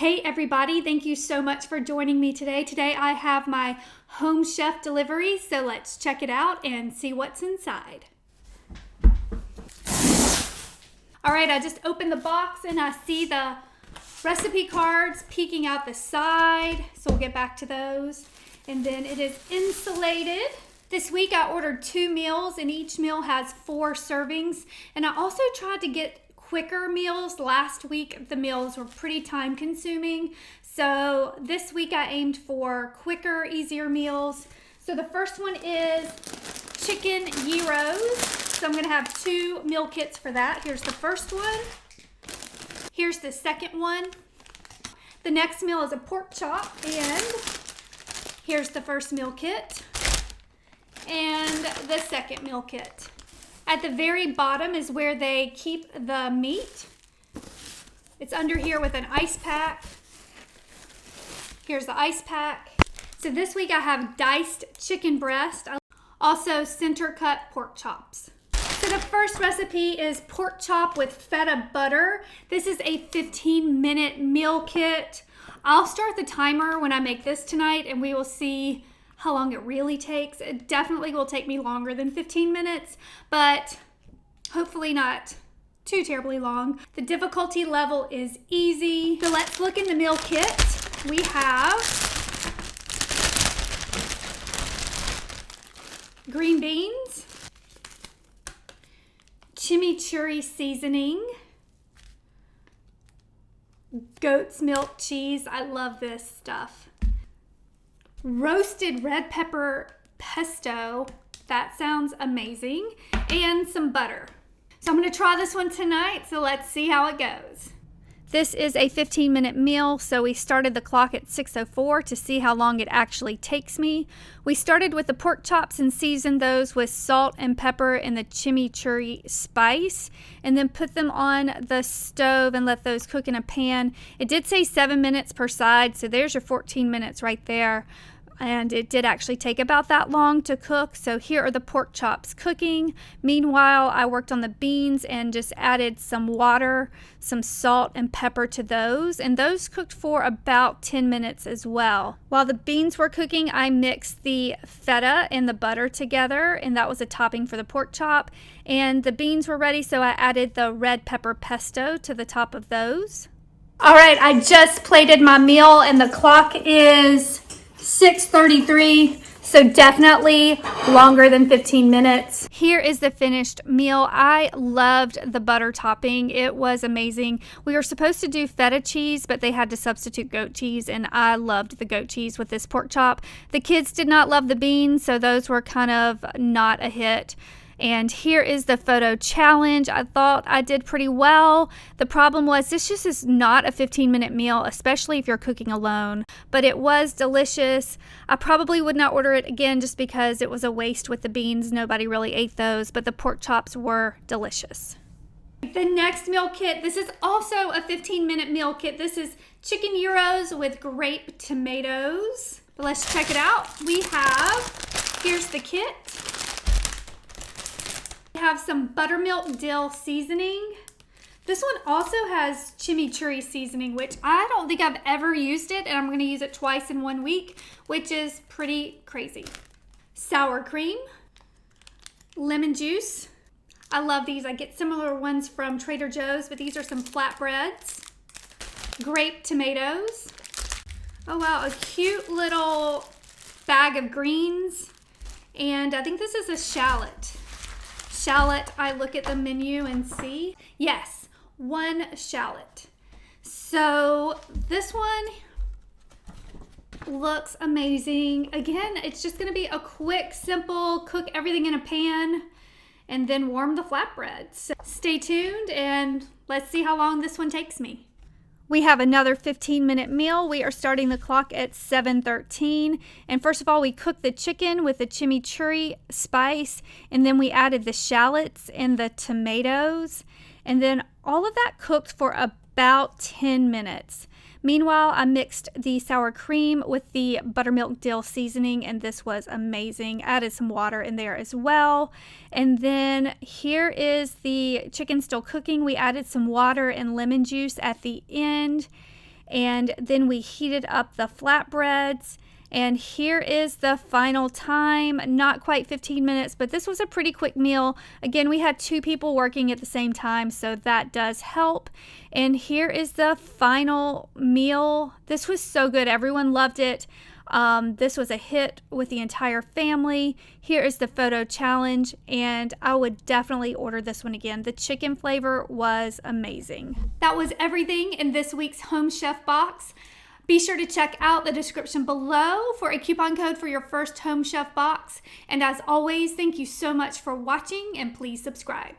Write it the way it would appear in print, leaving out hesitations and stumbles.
Hey everybody, thank you so much for joining me today. Today I have my home chef delivery, so let's check it out and see what's inside. All right, I just opened the box and I see the recipe cards peeking out the side, so we'll get back to those. And then it is insulated. This week I ordered 2 meals and each meal has 4 servings. And I also tried to get quicker meals. Last week the meals were pretty time consuming. So this week I aimed for quicker, easier meals. So the first one is chicken gyros. So I'm gonna have 2 meal kits for that. Here's the first one. Here's the second one. The next meal is a pork chop, and here's the first meal kit and the second meal kit. At the very bottom is where they keep the meat. It's under here with an ice pack. Here's the ice pack. So this week I have diced chicken breast, also center cut pork chops. So the first recipe is pork chop with feta butter. This is a 15-minute meal kit. I'll start the timer when I make this tonight and we will see how long it really takes. It definitely will take me longer than 15 minutes, but hopefully not too terribly long. The difficulty level is easy. So let's look in the meal kit. We have green beans, chimichurri seasoning, goat's milk cheese. I love this stuff. Roasted red pepper pesto. That sounds amazing. And some butter. So I'm going to try this one tonight, so let's see how it goes. This is a 15-minute meal, so we started the clock at 6:04 to see how long it actually takes me. We started with the pork chops and seasoned those with salt and pepper and the chimichurri spice, and then put them on the stove and let those cook in a pan. It did say 7 minutes per side, so there's your 14 minutes right there. And it did actually take about that long to cook. So here are the pork chops cooking. Meanwhile, I worked on the beans and just added some water, some salt and pepper to those. And those cooked for about 10 minutes as well. While the beans were cooking, I mixed the feta and the butter together, and that was a topping for the pork chop. And the beans were ready, so I added the red pepper pesto to the top of those. All right, I just plated my meal and the clock is 6:33, so definitely longer than 15 minutes. Here is the finished meal. I loved the butter topping. It was amazing. We were supposed to do feta cheese, but they had to substitute goat cheese, and I loved the goat cheese with this pork chop. The kids did not love the beans, so those were kind of not a hit. And here is the photo challenge. I thought I did pretty well. The problem was this just is not a 15-minute meal, especially if you're cooking alone. But it was delicious. I probably would not order it again just because it was a waste with the beans. Nobody really ate those, but the pork chops were delicious. The next meal kit, this is also a 15-minute meal kit. This is chicken gyros with grape tomatoes. But let's check it out. Here's the kit. We have some buttermilk dill seasoning. This one also has chimichurri seasoning, which I don't think I've ever used it, and I'm going to use it twice in 1 week, which is pretty crazy. Sour cream, lemon juice. I love these. I get similar ones from Trader Joe's, but these are some flatbreads. Grape tomatoes. Oh wow, a cute little bag of greens. And I think this is a shallot. I look at the menu and see. Yes, 1 shallot. So this one looks amazing. Again, it's just gonna be a quick, simple, cook everything in a pan and then warm the flatbread. So stay tuned and let's see how long this one takes me. We have another 15-minute meal. We are starting the clock at 7:13. And first of all, we cooked the chicken with the chimichurri spice, and then we added the shallots and the tomatoes. And then all of that cooked for about 10 minutes. Meanwhile, I mixed the sour cream with the buttermilk dill seasoning, and this was amazing. Added some water in there as well. And then here is the chicken still cooking. We added some water and lemon juice at the end. and then we heated up the flatbreads. And here is the final time. Not quite 15 minutes, but this was a pretty quick meal. Again, we had 2 people working at the same time, so that does help. And here is the final meal. This was so good. Everyone loved it. This was a hit with the entire family. Here is the photo challenge, and I would definitely order this one again. The chicken flavor was amazing. That was everything in this week's Home Chef box. Be sure to check out the description below for a coupon code for your first Home Chef box. And as always, thank you so much for watching, and please subscribe.